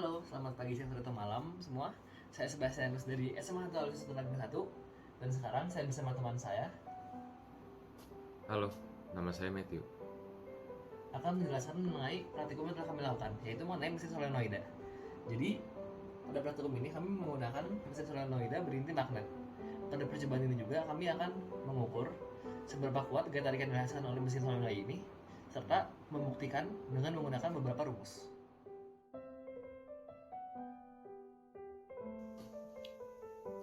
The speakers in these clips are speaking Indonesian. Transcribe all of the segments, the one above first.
Halo, selamat pagi, siang, sore, atau malam semua. Saya Sebastianus dari SMA Hantu Alus Negeri 1. Dan sekarang saya bersama teman saya Halo, nama saya Matthew. akan menjelaskan mengenai praktikum yang telah kami lakukan, yaitu mengenai mesin solenoida. Jadi, pada praktikum ini kami menggunakan mesin solenoida berinti magnet. Pada percobaan ini juga kami akan mengukur seberapa kuat gaya tarik yang dirasakan oleh mesin solenoida ini, serta membuktikan dengan menggunakan beberapa rumus.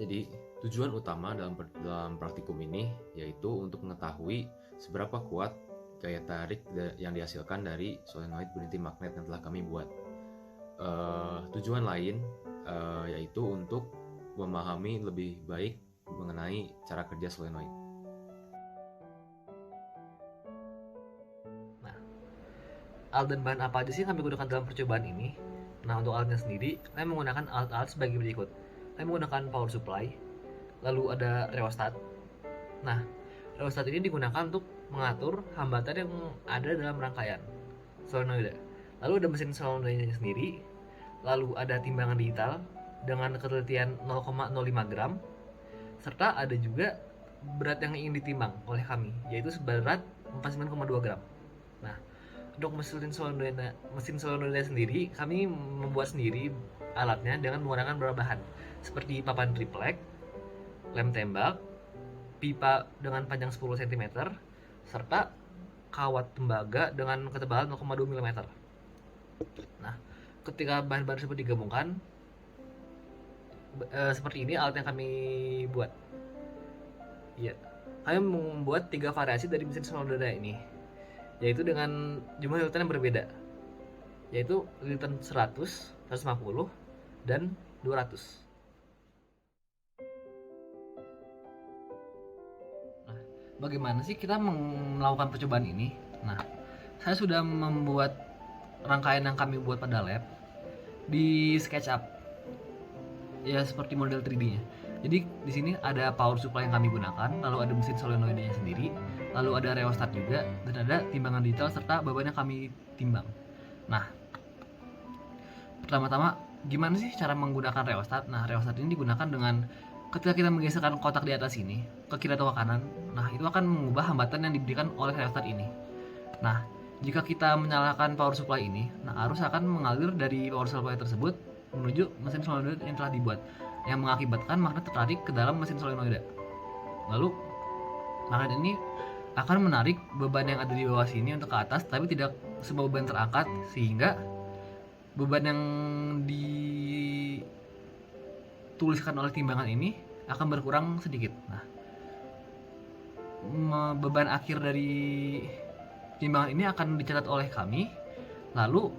Jadi, tujuan utama dalam praktikum ini yaitu untuk mengetahui seberapa kuat gaya tarik yang dihasilkan dari solenoid berinti magnet yang telah kami buat. Tujuan lain yaitu untuk memahami lebih baik mengenai cara kerja solenoid. Nah, alat dan bahan apa aja sih yang kami gunakan dalam percobaan ini? Nah, untuk alatnya sendiri, kami menggunakan alat-alat sebagai berikut. Kami menggunakan power supply, lalu ada rheostat. Nah, rheostat ini digunakan untuk mengatur hambatan yang ada dalam rangkaian solenoida. Lalu ada mesin solenoidanya sendiri, lalu ada timbangan digital dengan ketelitian 0,05 gram, serta ada juga berat yang ingin ditimbang oleh kami, yaitu seberat 49,2 gram. Nah, untuk mesin solenoida sendiri, kami membuat sendiri alatnya dengan menggunakan beberapa bahan, seperti papan triplek, lem tembak, pipa dengan panjang 10 cm, serta kawat tembaga dengan ketebalan 0,2 mm. Nah, ketika bahan-bahan tersebut digabungkan, seperti ini alat yang kami buat. Ya, kami membuat 3 variasi dari mesin solenoida ini, yaitu dengan jumlah lilitan yang berbeda, yaitu lilitan 100, 150, dan 200. Nah, bagaimana sih kita melakukan percobaan ini? Nah, saya sudah membuat rangkaian yang kami buat pada lab di SketchUp, ya seperti model 3D-nya. Jadi di sini ada power supply yang kami gunakan, lalu ada mesin solenoidnya sendiri, lalu ada rheostat juga, dan ada timbangan digital serta beban yang kami timbang. Nah, pertama-tama gimana sih cara menggunakan rheostat? Nah, rheostat ini digunakan dengan ketika kita menggeserkan kotak di atas ini ke kiri atau ke kanan. Nah, itu akan mengubah hambatan yang diberikan oleh rheostat ini. Nah, jika kita menyalakan power supply ini, nah arus akan mengalir dari power supply tersebut menuju mesin solenoid yang telah dibuat, yang mengakibatkan magnet tertarik ke dalam mesin solenoida. Lalu magnet ini akan menarik beban yang ada di bawah sini untuk ke atas, tapi tidak semua beban terangkat, sehingga beban yang dituliskan oleh timbangan ini akan berkurang sedikit. Nah, beban akhir dari timbangan ini akan dicatat oleh kami, lalu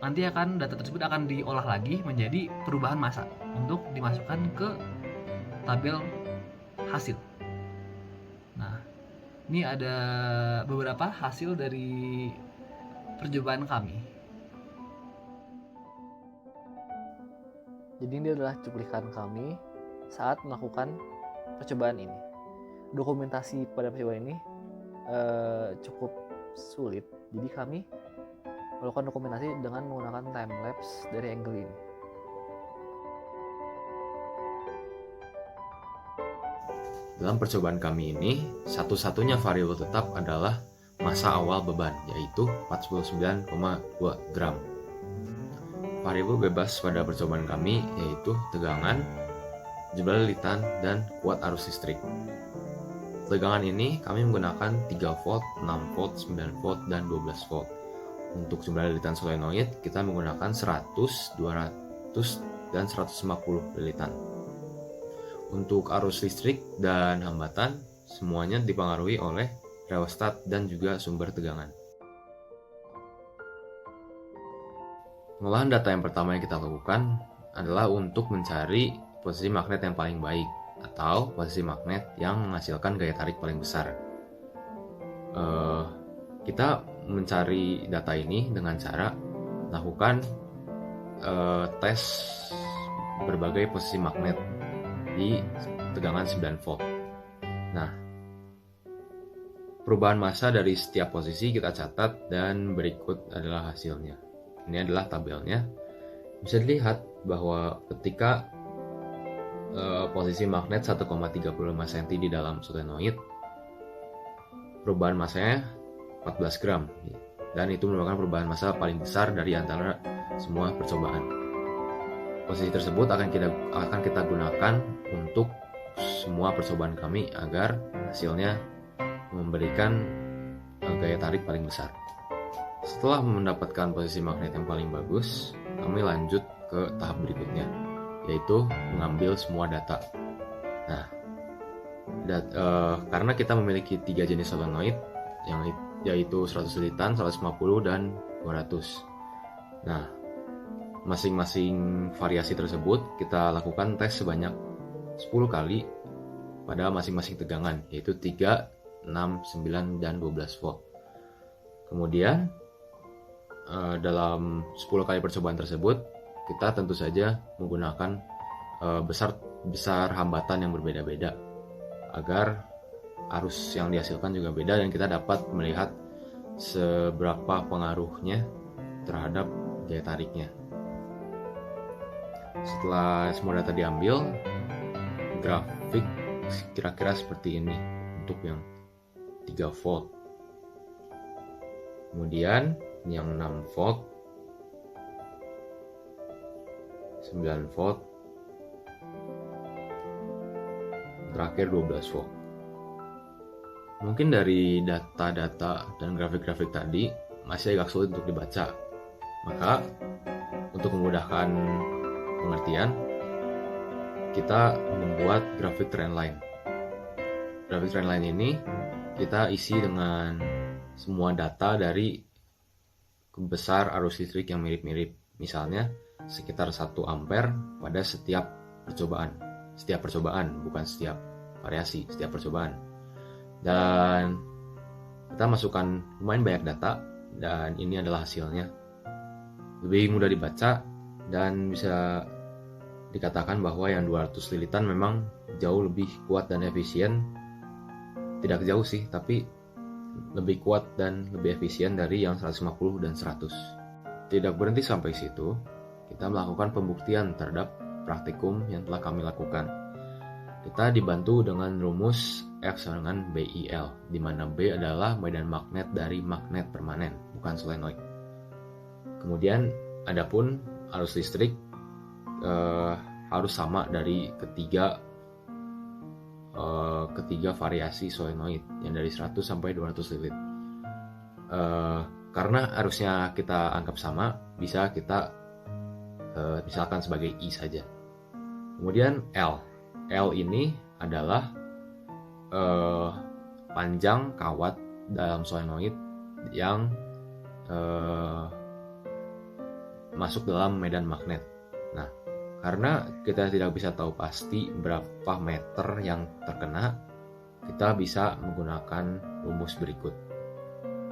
nanti data tersebut akan diolah lagi menjadi perubahan massa untuk dimasukkan ke tabel hasil. Nah, ini ada beberapa hasil dari percobaan kami. Jadi ini adalah cuplikan kami saat melakukan percobaan ini. Dokumentasi pada percobaan ini cukup sulit, jadi kami melakukan dokumentasi dengan menggunakan time lapse dari angle ini. Dalam percobaan kami ini, satu-satunya variabel tetap adalah massa awal beban, yaitu 49,2 gram. Variabel bebas pada percobaan kami yaitu tegangan, jumlah lilitan, dan kuat arus listrik. Tegangan ini kami menggunakan 3 volt, 6 volt, 9 volt, dan 12 volt. Untuk jumlah lilitan solenoid, kita menggunakan 100, 200, dan 150 lilitan. Untuk arus listrik dan hambatan, semuanya dipengaruhi oleh rheostat dan juga sumber tegangan. Pengolahan data yang pertama yang kita lakukan adalah untuk mencari posisi magnet yang paling baik, atau posisi magnet yang menghasilkan gaya tarik paling besar. Kita mencari data ini dengan cara melakukan tes berbagai posisi magnet di tegangan 9 volt. Nah, perubahan massa dari setiap posisi kita catat dan berikut adalah hasilnya. Ini adalah tabelnya. Bisa dilihat bahwa ketika posisi magnet 1,35 cm di dalam solenoid, perubahan massanya 14 gram, dan itu merupakan perubahan massa paling besar dari antara semua percobaan. Posisi tersebut akan kita gunakan untuk semua percobaan kami agar hasilnya memberikan gaya tarik paling besar. Setelah mendapatkan posisi magnet yang paling bagus, kami lanjut ke tahap berikutnya, yaitu mengambil semua data. Nah, karena kita memiliki 3 jenis solenoid, yaitu 100 lilitan, 150, dan 200. Nah, masing-masing variasi tersebut kita lakukan tes sebanyak 10 kali pada masing-masing tegangan, yaitu 3, 6, 9, dan 12 volt. Kemudian dalam 10 kali percobaan tersebut, kita tentu saja menggunakan besar hambatan yang berbeda-beda agar arus yang dihasilkan juga beda, dan kita dapat melihat seberapa pengaruhnya terhadap gaya tariknya. Setelah semua data diambil, grafik kira-kira seperti ini untuk yang 3 volt. Kemudian yang 6 volt, 9 volt, terakhir 12 volt. Mungkin dari data-data dan grafik-grafik tadi masih agak sulit untuk dibaca. Maka untuk memudahkan pengertian, kita membuat grafik trendline. Grafik trendline ini kita isi dengan semua data dari besar arus listrik yang mirip-mirip. Misalnya sekitar 1 ampere pada setiap percobaan. Setiap percobaan, bukan setiap variasi, setiap percobaan. Dan kita masukkan lumayan banyak data, dan ini adalah hasilnya. Lebih mudah dibaca, dan bisa dikatakan bahwa yang 200 lilitan memang jauh lebih kuat dan efisien. Tidak jauh sih, tapi lebih kuat dan lebih efisien dari yang 150 dan 100. Tidak berhenti sampai situ, kita melakukan pembuktian terhadap praktikum yang telah kami lakukan. Kita dibantu dengan rumus F sama dengan BIL, di mana B adalah medan magnet dari magnet permanen, bukan solenoid. Kemudian, adapun arus listrik harus sama dari ketiga variasi solenoid yang dari 100 sampai 200 lilit. Karena arusnya kita anggap sama, bisa kita misalkan sebagai I saja. Kemudian L ini adalah panjang kawat dalam solenoid yang masuk dalam medan magnet. Nah, karena kita tidak bisa tahu pasti berapa meter yang terkena, kita bisa menggunakan rumus berikut.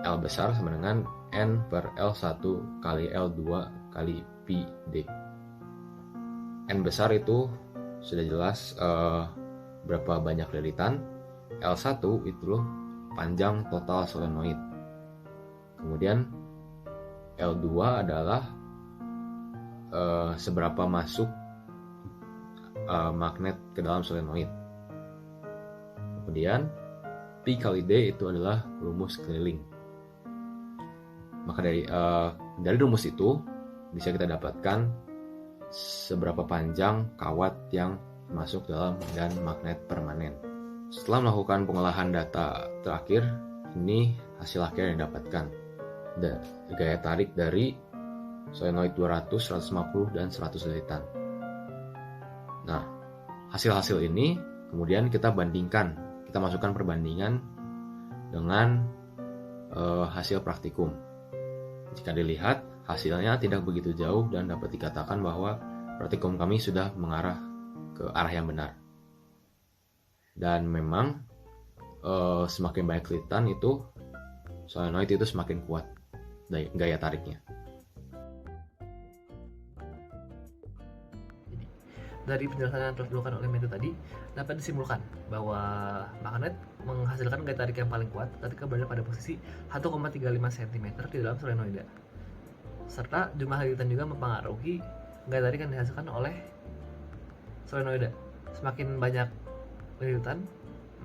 L besar sama dengan N per L1 kali L2 kali Pi D. N besar itu sudah jelas berapa banyak lilitan. L1 itu loh panjang total solenoid. Kemudian L2 adalah seberapa masuk magnet ke dalam solenoid. Kemudian Pi kali D itu adalah rumus keliling. Maka dari rumus itu bisa kita dapatkan seberapa panjang kawat yang masuk dalam medan magnet permanen. Setelah melakukan pengolahan data terakhir, ini hasil akhir yang didapatkan. Gaya tarik dari solenoid 200, 150, dan 100 lilitan. Nah, hasil-hasil ini kemudian kita bandingkan, kita masukkan perbandingan dengan hasil praktikum. Jika dilihat, hasilnya tidak begitu jauh dan dapat dikatakan bahwa praktikum kami sudah mengarah ke arah yang benar. Dan memang semakin banyak lilitan itu, solenoid itu semakin kuat gaya tariknya. Dari penjelasan yang telah dilakukan oleh Mendo tadi, dapat disimpulkan bahwa magnet menghasilkan gaya tarik yang paling kuat ketika berada pada posisi 1,35 cm di dalam solenoida. Serta jumlah lilitan juga mempengaruhi gaya tarik yang dihasilkan oleh solenoida. Semakin banyak lilitan,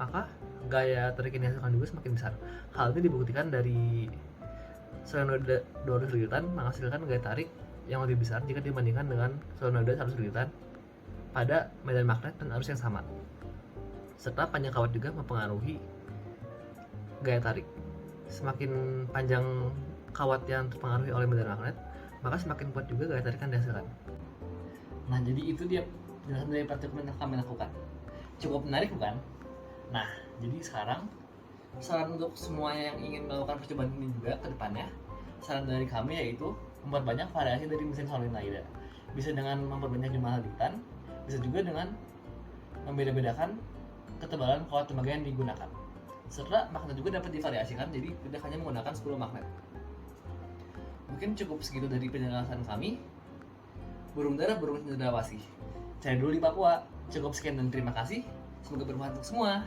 maka gaya tarik yang dihasilkan juga semakin besar. Hal ini dibuktikan dari solenoida 200 lilitan menghasilkan gaya tarik yang lebih besar jika dibandingkan dengan solenoida 100 lilitan pada medan magnet dan arus yang sama. Serta panjang kawat juga mempengaruhi gaya tarik. Semakin panjang kawat yang terpengaruhi oleh medan magnet, maka semakin kuat juga gaya tarik yang dihasilkan. Nah, jadi itu dia penjelasan dari praktikum yang kami lakukan. Cukup menarik bukan? Nah, jadi sekarang saran untuk semuanya yang ingin melakukan percobaan ini juga ke depannya, saran dari kami yaitu memperbanyak variasi dari mesin solenoida. Bisa dengan memperbanyak jumlah lilitan, bisa juga dengan membeda-bedakan ketebalan kawat tembaga yang digunakan. Serta magnet juga dapat divariasikan, jadi tidak hanya menggunakan 10 magnet. Mungkin cukup segitu dari penjelasan kami. Burung dara, burung cendrawasih. Cari dulu di Papua. Cukup sekian dan terima kasih. Semoga bermanfaat untuk semua.